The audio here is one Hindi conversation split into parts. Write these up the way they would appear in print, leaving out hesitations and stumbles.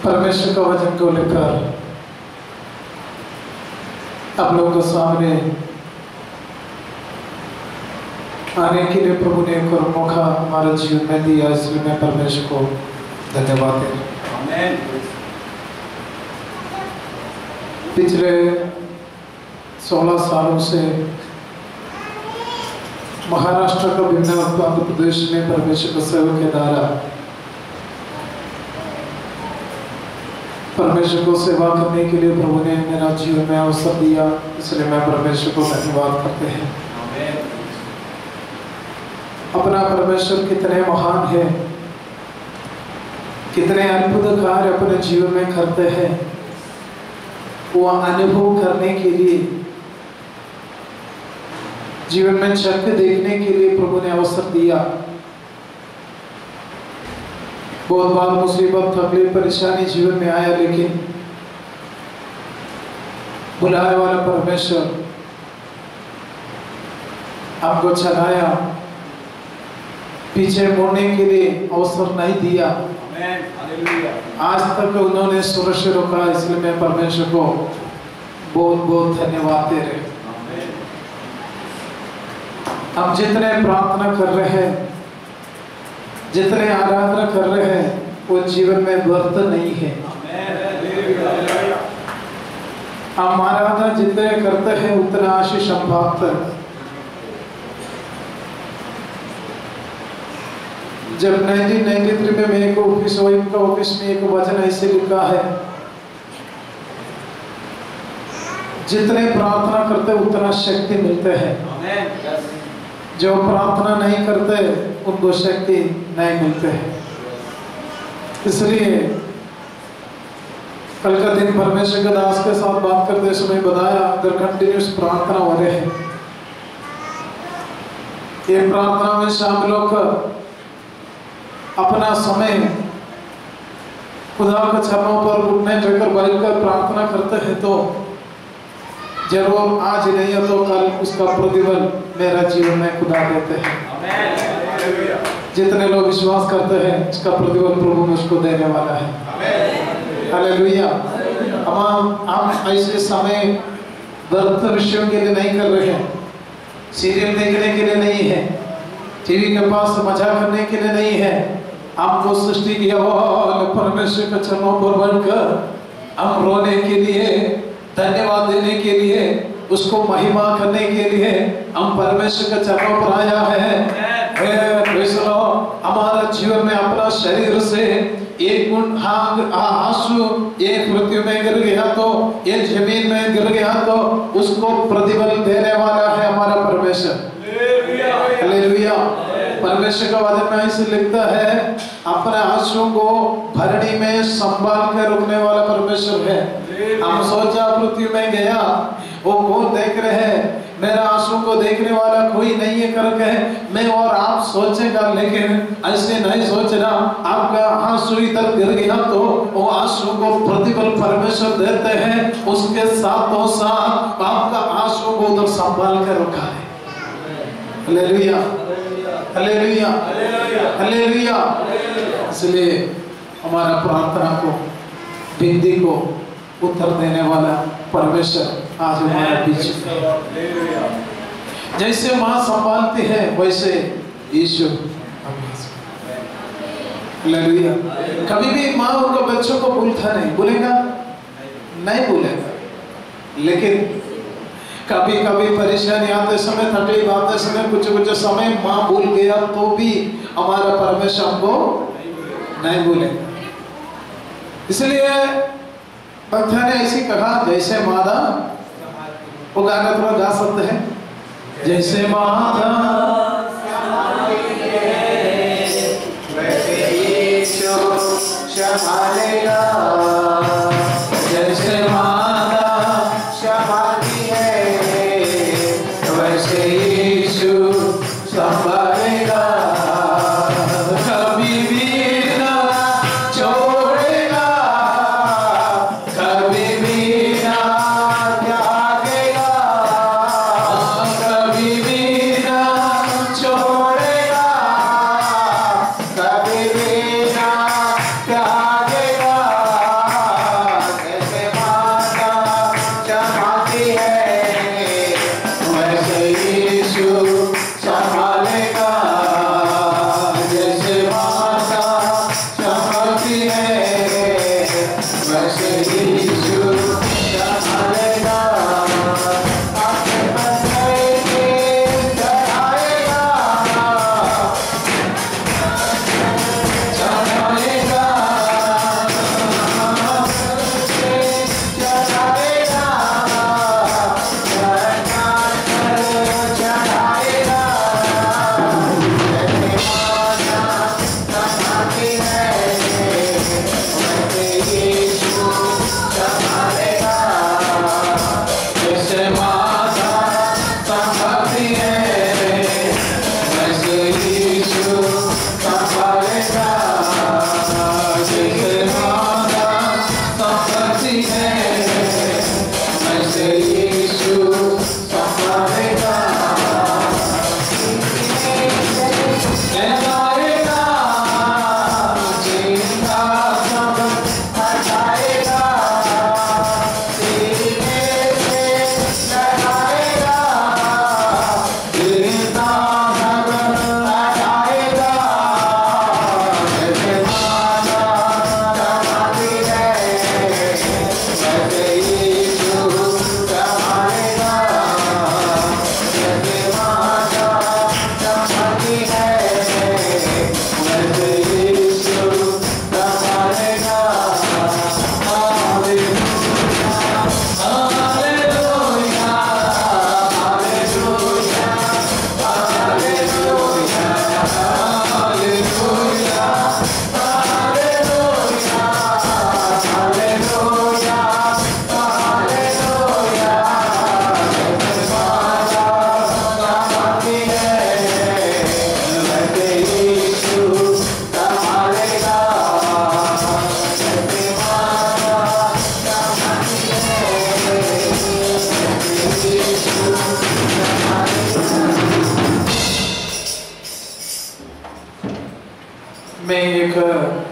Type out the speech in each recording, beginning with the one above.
परमेश्वर का वचन को लेकर आप लोगों के सामने आने के लिए प्रभु ने एक और मौका हमारे जीवन में दिया, इसलिए मैं परमेश्वर को धन्यवाद देता हूं। पिछले 16 सालों से महाराष्ट्र का भिन्न आंध्र प्रदेश में परमेश्वर का सेवा के द्वारा परमेश्वर को सेवा करने के लिए प्रभु ने मेरा जीवन में अवसर दिया, इसलिए मैं परमेश्वर को धन्यवाद करते हैं। अपना परमेश्वर कितने महान है, कितने अद्भुत कार्य अपने जीवन में करते हैं, वो अनुभव करने के लिए, जीवन में चक्र देखने के लिए प्रभु ने अवसर दिया। बहुत बार मुसीबत, तकलीफ, परेशानी जीवन में आया, लेकिन बुलाने वाला परमेश्वर आपको चलाया, पीछे मुड़ने के लिए अवसर नहीं दिया। आज तक उन्होंने सुरक्षित रखा, इसलिए मैं परमेश्वर को बहुत बहुत धन्यवाद दे रहे। हम जितने प्रार्थना कर रहे हैं, जितने आराधना कर रहे हैं, वो जीवन में व्यर्थ नहीं है। हम आराधना जितने करते हैं उतना आशीष हम पाते हैं। जब 1993 में मेरे को ऑफिस में एक वचन ऐसे लिखा है, जितने प्रार्थना करते उतना शक्ति मिलते हैं, जो प्रार्थना नहीं करते उनको शक्ति नहीं मिलते है। इसलिए कल का दिन परमेश्वर के दास के साथ बात करते समय बताया, अगर कंटिन्यूस प्रार्थना हो रहे हैं, ये प्रार्थना में शामिल होकर अपना समय खुदा के चरणों पर घुटने टेकर बैठकर प्रार्थना करते हैं, तो जरूर आज नहीं है तो कल उसका प्रतिफल मेरा जीवन में खुदा देते हैं। जितने लोग विश्वास करते हैं, इसका प्रतिफल प्रभु मुझको देने वाला है। हालेलुया। हम ऐसे समय व्यर्थ विषयों के लिए नहीं कर रहे हैं, सीरियल देखने के लिए नहीं है, टीवी के पास मजा करने के लिए नहीं है। हमको सृष्टि किया परमेश्वर के चरणों पर बैठकर हम रोने के लिए, धन्यवाद देने के लिए, उसको महिमा करने के लिए हम परमेश्वर के चरणों पर आया है। हमारा जीवन में अपना शरीर से एक आंसू एक पृथ्वी में गिर गया तो, एक जमीन में गिर गया तो उसको प्रतिफल देने वाला है हमारा परमेश्वर। हालेलुया। परमेश्वर का वचन में ऐसे लिखता है, अपने आंसुओं को भरणी में संभाल कर रखने वाला परमेश्वर है। हम सोचा पृथ्वी में गया, वो कौन देख रहे हैं, मेरा आंसू को देखने वाला कोई नहीं है करके मैं और आप सोचेगा, लेकिन ऐसे नहीं सोचना। आपका आंसू इधर गिर गया तो वो आंसू को प्रतिफल परमेश्वर देते हैं, उसके साथों साथ आपका आंसू को उधर संभाल कर रखा है। Hallelujah, hallelujah, hallelujah. इसलिए हमारा प्रार्थना को, विनती को उत्तर देने वाला परमेश्वर आज हमारे बीच में। जैसे माँ संभालती है वैसे यीशु। हालेलुया। कभी भी माँ उनके बच्चों को भूलता नहीं, भूलेगा नहीं भूलेगा, लेकिन कभी कभी परेशानी आते समय, तकलीफ आते समय, कुछ समय माँ भूल गया तो भी हमारा परमेश्वर हमको नहीं भूलेगा। इसलिए भक्त ने ऐसी कहा, जैसे मादा, वो गाना थोड़ा गा सकते हैं, जैसे मादा वैसे यीशु संभालेगा, जैसे मादा संभालती है वैसे यीशु संभालेगा। कभी भी ना छोड़ेगा, कभी भी ना त्यागेगा, कभी भी ना छोड़ेगा, कभी भी ना त्यागेगा।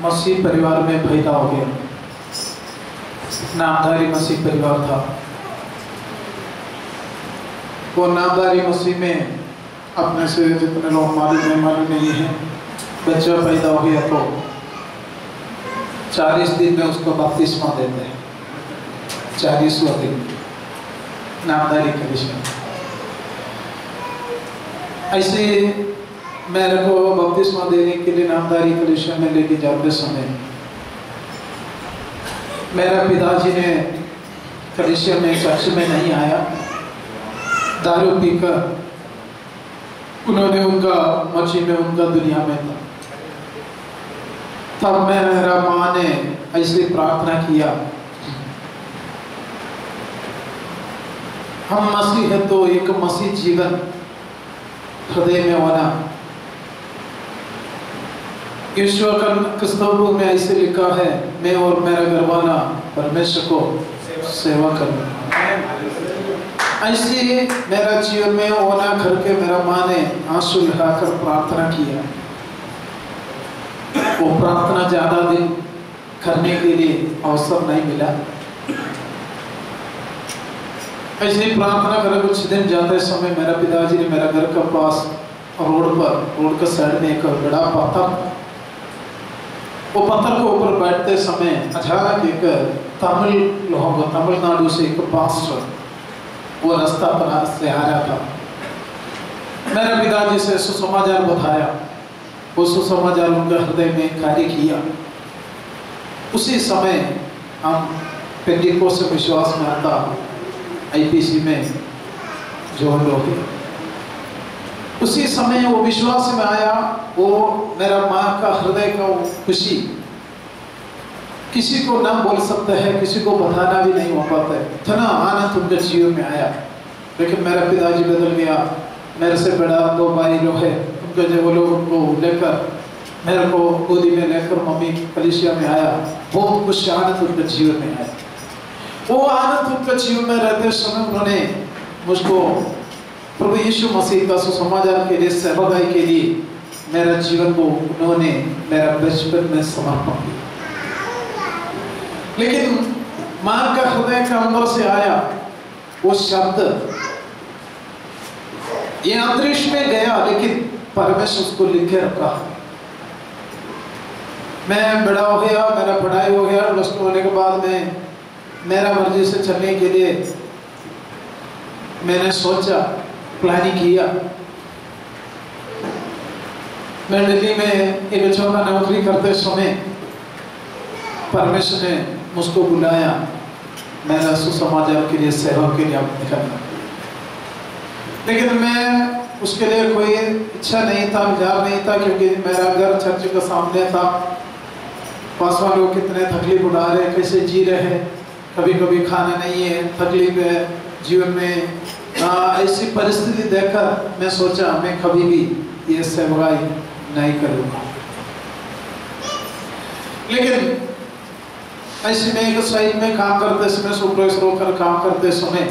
मसीह परिवार में पैदा हो गया, नामधारी मसीह परिवार था। वो नामधारी मसीह में अपने से जितने लोग मालूम नहीं है, बच्चा पैदा हो गया तो 40 दिन में उसको बपतिस्मा देते हैं। 40वां दिन नामधारी कलीसिया। ऐसे मेरे को बपतिस्मा देने के लिए नामधारी कलीसिया में लेके जाते समय मेरा पिताजी ने कलीसिया में चर्च में नहीं आया, दारू पीकर उन्होंने उनका मर्जी में उनका दुनिया में था। तब मेरा माँ ने ऐसी प्रार्थना किया, हम मसीह है तो एक मसीह जीवन हृदय में होना। ईश्वर का क्रिस्तों में ऐसे लिखा है, मैं और मेरा घरवाला परमेश्वर को सेवा करना। ऐसे मेरा जीवन में होना करके मेरा माँ ने आंसू लगाकर प्रार्थना किया। वो प्रार्थना ज्यादा दिन करने के लिए अवसर नहीं मिला। ऐसे ही प्रार्थना कर कुछ दिन जाते समय मेरा पिताजी ने मेरा घर के पास रोड के साइड में एक बड़ा पत्थर, वो पत्थर के ऊपर बैठते समय अचानक एक तमिलनाडु से एक पास्टर वो रास्ता पर से आ रहा था। मेरे पिताजी से सुसमाचार बताया, वो सुसमाचार उनके हृदय में कार्य किया। उसी समय हम पेंटिकोस्त विश्वास में आता IPC में जोड़ हो गए। उसी समय वो विश्वास में आया। वो मेरा माँ का हृदय का खुशी किसी को ना बोल सकते हैं, किसी को बताना भी नहीं हो पाता है। इतना आनंद उनके जीवन में आया। लेकिन मेरा पिताजी बदल गया। मेरे से बड़ा 2 भाई लोग है, उनके जो वो लोग उनको लेकर मेरे को गोदी में लेकर मम्मी कलीसिया में आया। बहुत कुछ आनंद उनके जीवन में आया। वो आनंद उनके जीवन में रहते समय उन्होंने मुझको प्रभु यीशु मसीह का सुसमाचार के लिए, सेवादाई के लिए मेरा जीवन को उन्होंने मेरा बचपन में समर्पण किया। लेकिन मां का हृदय के अंदर से आया वो शब्द, ये अंतरिक्ष में गया लेकिन परमेश्वर उसको लिखे रखा। मैं बड़ा हो गया, मेरा पढ़ाई हो गया, +2 होने के बाद में मेरा मर्जी से चलने के लिए मैंने सोचा, प्लानिंग किया। मैं दिल्ली में एक छोटा नौकरी करते समय परमेश्वर ने मुझको बुलाया मेरा सुसमाचार के लिए, सेवा के लिए आप निकलना। लेकिन मैं उसके लिए कोई इच्छा नहीं था, विचार नहीं था, क्योंकि मेरा घर चर्च के सामने था। पास वाले लोग कितने तकलीफ उठा रहे, कैसे जी रहे हैं, कभी कभी खाना नहीं है, तकलीफ है जीवन में। ऐसी परिस्थिति देखकर मैं सोचा मैं कभी भी ये सेवाई नहीं करूँगा। लेकिन ऐसे में एक साइड में काम करते समय, सुपरवाइजर होकर काम करते समय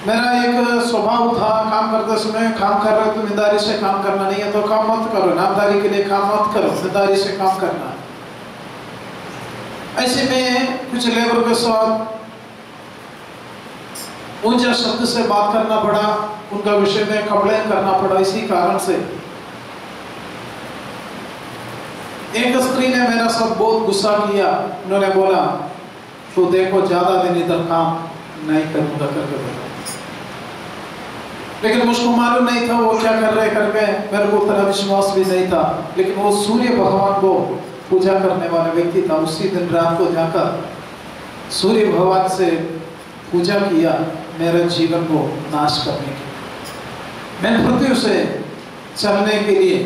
मेरा एक स्वभाव था, काम करते समय काम कर रहे हो तो ईमानदारी से काम करना नहीं है तो काम मत करो, नामदारी के लिए काम मत करो, ईमानदारी से काम करना। ऐसे में कुछ लेबर के साथ ऊंचा शब्द से बात करना पड़ा, उनका विषय में कंप्लेन करना पड़ा। इसी कारण से एक स्त्री ने मेरा साथ बहुत गुस्सा किया। उन्होंने बोला तो देखो ज्यादा दिन इधर काम नहीं करूंगा करके बोला। लेकिन मुझको मालूम नहीं था वो क्या कर रहे करके, मेरे को उतना विश्वास भी नहीं था। लेकिन वो सूर्य भगवान को पूजा करने वाला व्यक्ति था। उसी दिन रात को जाकर सूर्य भगवान से पूजा किया मेरे जीवन को नाश करने के। मैं पृथ्वी से चलने के लिए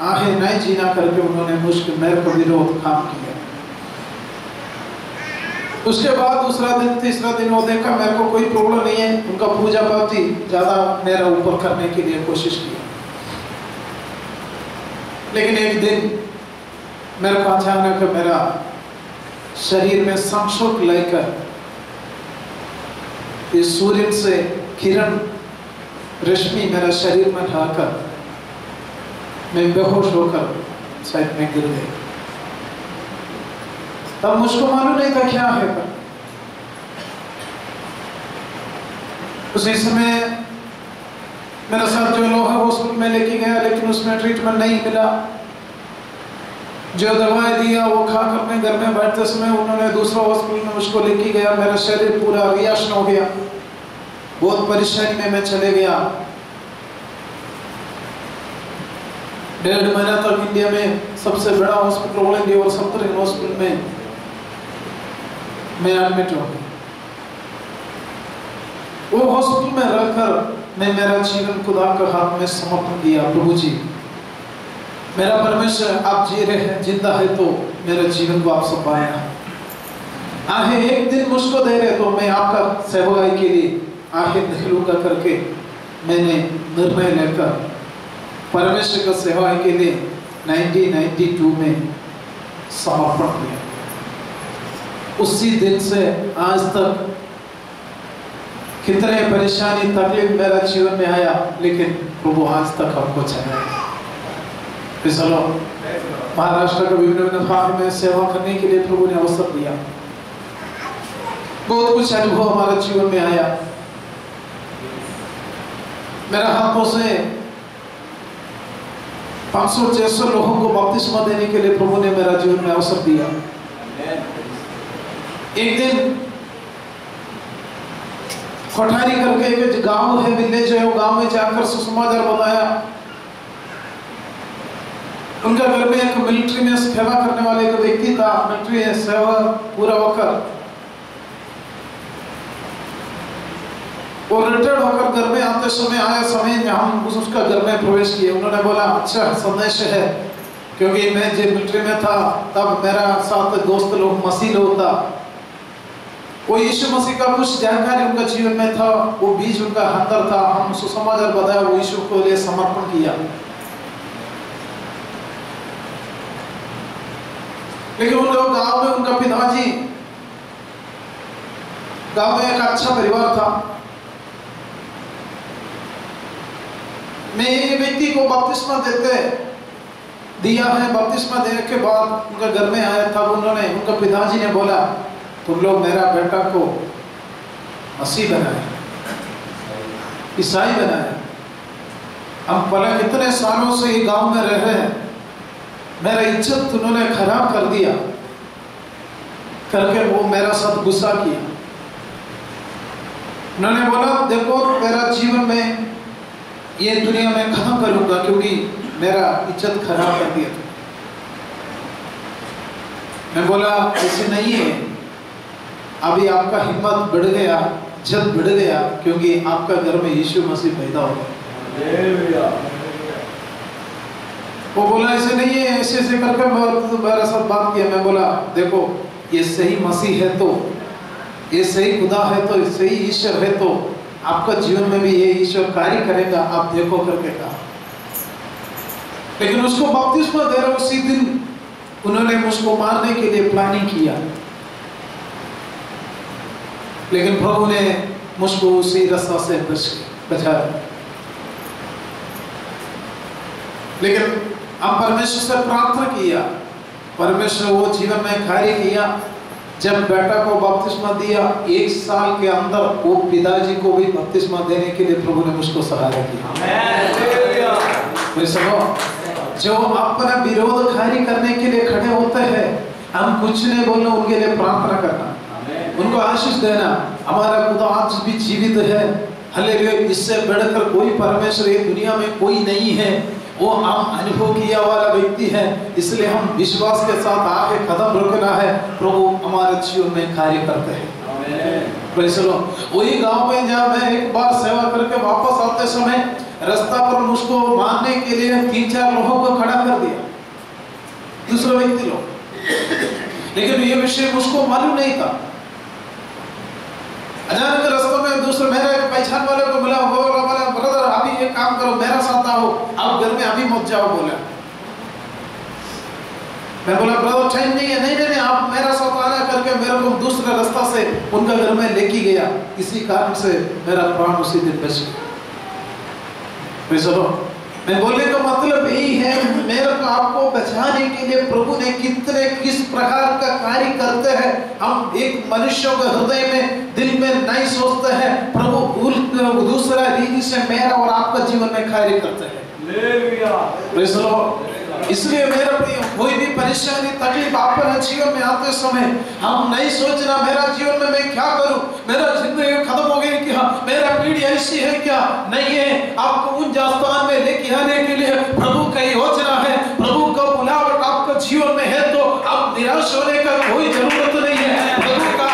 आगे नहीं जीना करके उन्होंने मुझको मेरे को विरोध काम किया। उसके बाद दूसरा दिन, तीसरा दिन वो देखा मेरे को कोई प्रॉब्लम नहीं है, उनका पूजा पाठ ज्यादा मेरा ऊपर करने के लिए कोशिश किया। लेकिन एक दिन मेरे को अचानक मेरा शरीर में संशोक लेकर इस सूर्य से किरण रश्मि मेरा शरीर में ढाकर मैं बेहोश होकर साइड में गिर गई। तब मुझको मालूम नहीं था क्या है। उसी समय मेरा साथ जो लोग हॉस्पिटल में लेके गया, लेकिन उसमें ट्रीटमेंट नहीं मिला। जो दवाई दिया वो खाकर मैं घर में बैठते समय उन्होंने दूसरा हॉस्पिटल में मुझको लेके गया। मेरा शरीर पूरा रिएक्शन हो गया, बहुत परेशानी में मैं चले गया। 1.5 महीना तक इंडिया में सबसे बड़ा हॉस्पिटल ऑल इंडिया और सत्तर हॉस्पिटल में मैं एडमिट हो गया। वो हॉस्पिटल में रहकर मैं मेरा जीवन खुदा के हाथ में समर्पण किया। प्रभु जी, मेरा परमेश्वर आप जी रहे हैं, जिंदा है तो मेरे जीवन को आप सौंपाया। आहे एक दिन मुझको दे रहे तो मैं आपका सेवकाई के लिए आहे निकलूंगा करके मैंने निर्णय लेकर परमेश्वर का सेवा के लिए 1992 में समर्पण किया। उसी दिन से आज तक कितने परेशानी तकलीफ मेरा जीवन में आया, लेकिन प्रभु आज तक हमको चलाया। चलो महाराष्ट्र के विभिन्न भाग में सेवा करने के लिए प्रभु ने अवसर दिया। बहुत कुछ अनुभव हमारे जीवन में आया। मेरा हाथों से 500-600 लोगों को बपतिस्मा देने के लिए प्रभु ने मेरा जीवन में अवसर दिया। एक दिन कोठारी करके एक गांव है, विलेज है, वो गांव में जाकर सुसमाचार बताया। उनका घर में एक मिलिट्री में सेवा करने वाले एक व्यक्ति था। मिलिट्री में सेवा पूरा होकर वो रिटायर्ड होकर घर में आते समय आया समय हम उसका घर में प्रवेश किए। उन्होंने बोला अच्छा संदेश है, क्योंकि मैं जब मिलिट्री में था तब मेरा साथ दोस्त लोग मसीह लोग था। वो यीशु मसीह का कुछ जानकारी उनका जीवन में था, वो बीज उनका अंदर था। हम सुसमाचार बताया, वो यीशु को लिए समर्पण किया। लेकिन उन लोग गांव में उनका पिताजी, गांव में एक अच्छा परिवार था। मैं ये व्यक्ति को बपतिस्मा दिया है। बपतिस्मा देने के बाद उनका घर में आया था। उन्होंने उनका पिताजी ने बोला तुम लोग मेरा बेटा को मसीह बनाए, ईसाई बनाए। हम पहले कितने सालों से ये गांव में रह रहे हैं, मेरा इज्जत उन्होंने खराब कर दिया करके वो मेरा साथ गुस्सा किया। उन्होंने बोला देखो मेरा जीवन में ये दुनिया में खत्म करूंगा, क्योंकि मेरा इज्जत खराब कर दिया। मैं बोला ऐसे नहीं है, अभी आपका हिम्मत बढ़ गया, इज्जत बढ़ गया, क्योंकि आपका घर में यीशु मसीह पैदा हो गया। वो बोला ऐसे नहीं है, ऐसे करके मेरे साथ बात किया। मैं बोला देखो ये सही मसीह है तो, ये सही खुदा है तो, सही ईश्वर है तो आपका जीवन में भी ये ईश्वर कार्य करेगा, आप देखो करके कहा। लेकिन उसको बपतिस्मा दे रहे उसी दिन उन्होंने मुझको मारने के लिए प्लानिंग किया, लेकिन प्रभु ने मुझको उसी रास्ता से बचाया। लेकिन हम परमेश्वर से प्रार्थना किया, परमेश्वर वो जीवन में कार्य किया। जब बेटा को बपतिस्मा दिया, 1 साल के अंदर वो पिताजी को भी बपतिस्मा देने के लिए प्रभु ने मुझको सहारा किया। जो अपना विरोध कार्य करने के लिए खड़े होते हैं, हम कुछ नहीं बोलना, उनके लिए प्रार्थना करना, उनको आशीष देना। हमारा खुदा आज भी जीवित है, हालेलुया। इससे बढ़कर कोई परमेश्वर ये दुनिया में कोई नहीं है। वो हम अनुभव किया वाला व्यक्ति है, इसलिए हम विश्वास के साथ आगे कदम रखना है। प्रभु हमारे जीवन में कार्य करते हैं। वही गांव में जब मैं एक बार सेवा करके वापस आते समय रास्ता पर मुझको मारने के लिए 3-4 लोगों को खड़ा कर दिया, दूसरे व्यक्ति लोग। लेकिन ये विषय मुझको मालूम नहीं था। अचानक रास्ते में दूसरे मेरे पहचान वाले को मिला, बोला ब्रदर अभी ये काम करो, मेरा साथ आओ, आप घर में अभी मत जाओ। बोला मैं बोला ब्रदर टाइम नहीं है। नहीं आप मेरा साथ आना करके मेरे को दूसरे रास्ता से उनका घर में लेके गया। इसी कारण से मेरा प्राण उसी दिन बच गया। मैं बोलने का मतलब यही है, मेरे को आपको बचाने के लिए प्रभु ने किस प्रकार का कार्य करते हैं। हम एक मनुष्य के हृदय में दिल में नहीं सोचते हैं, प्रभु दूसरा रीति से मेरा और आपका जीवन में कार्य करते हैं। इसलिए मेरा प्रिय, कोई भी परेशानी तकलीफ आपके जीवन में आते समय हम नहीं सोचना मेरा जीवन में मैं क्या करूं, मेरा जिंदगी खत्म हो गई क्या, मेरा पीढ़ी ऐसी है क्या, नहीं है। आपको उन स्थान में लेके आने के लिए प्रभु का योजना है, प्रभु का बुलावट आपका जीवन में है, तो आप निराश होने का कोई जरूरत नहीं है। प्रभु का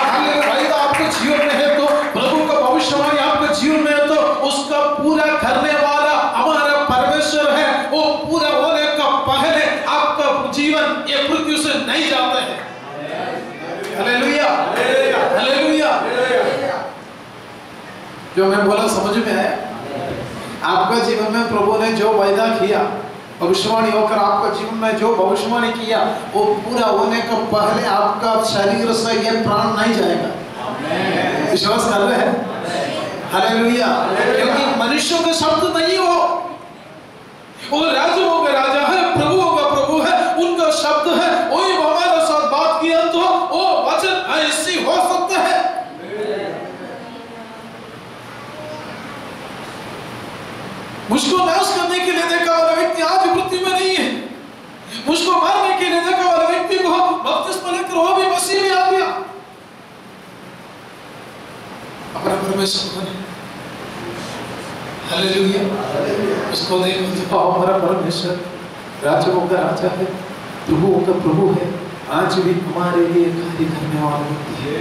वायदा आपके जीवन में है, तो प्रभु का भविष्यवाणी आपके जीवन में है, तो उसका पूरा करने वाला हमारा परमेश्वर है। वो पूरा होने का पहले आपका जीवन ये पृथ्वी से नहीं जाता है। Hallelujah, hallelujah. जो मैं बोला समझ में आया? आपका जीवन में प्रभु ने जो वायदा किया, भविष्यवाणी होकर आपका जीवन में जो भविष्यवाणी किया, वो पूरा होने का पहले आपका शरीर से ये प्राण नहीं जाएगा। विश्वास कर रहे हैं? हालेलुया। क्योंकि मनुष्यों के शब्द नहीं हो, वो राजाओं का राजा है, प्रभुओं का प्रभु है, उनका शब्द है। वही हमारे साथ बात किया तो वो वचन ऐसी हो सकता है। मुझको नाश करने के लिए देखा वाला व्यक्ति आज पृथ्वी में नहीं है, मुझको मारने के लिए देखा वाला व्यक्ति को बपतिस्मा लेकर वो भी मसीह में आ गया। अपना परमेश्वर बने। हालेलुया। उसको देखो तो हमारा परमेश्वर राजाओं का राजा है, प्रभुओं का प्रभु है, आज भी हमारे लिए कार्य करने वाला है।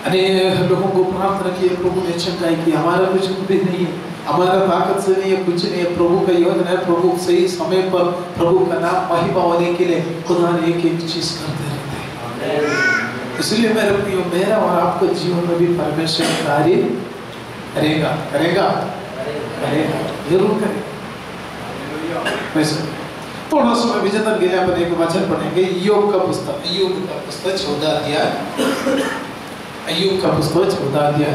अनेक लोगों को प्रार्थना की, प्रभु ने चंगाई की। हमारा कुछ भी नहीं है, हमारा ताकत से नहीं है, कुछ नहीं है, प्रभु का योजना है। प्रभु सही समय पर प्रभु का नाम महिमा होने के लिए खुदा ने एक एक चीज करते रहते हैं। इसलिए मेरे प्रियो, मेरा और आपका जीवन में भी परमेश्वर कार्य करेगा, करेगा, करेगा, जरूर करेगा। वैसे थोड़ा सा विजेंद्र गिले अपन एक वचन पढ़ेंगे, ईयोब का पुस्तक, ईयोब का पुस्तक 14 अध्याय, ईयोब का पुस्तक 14 अध्याय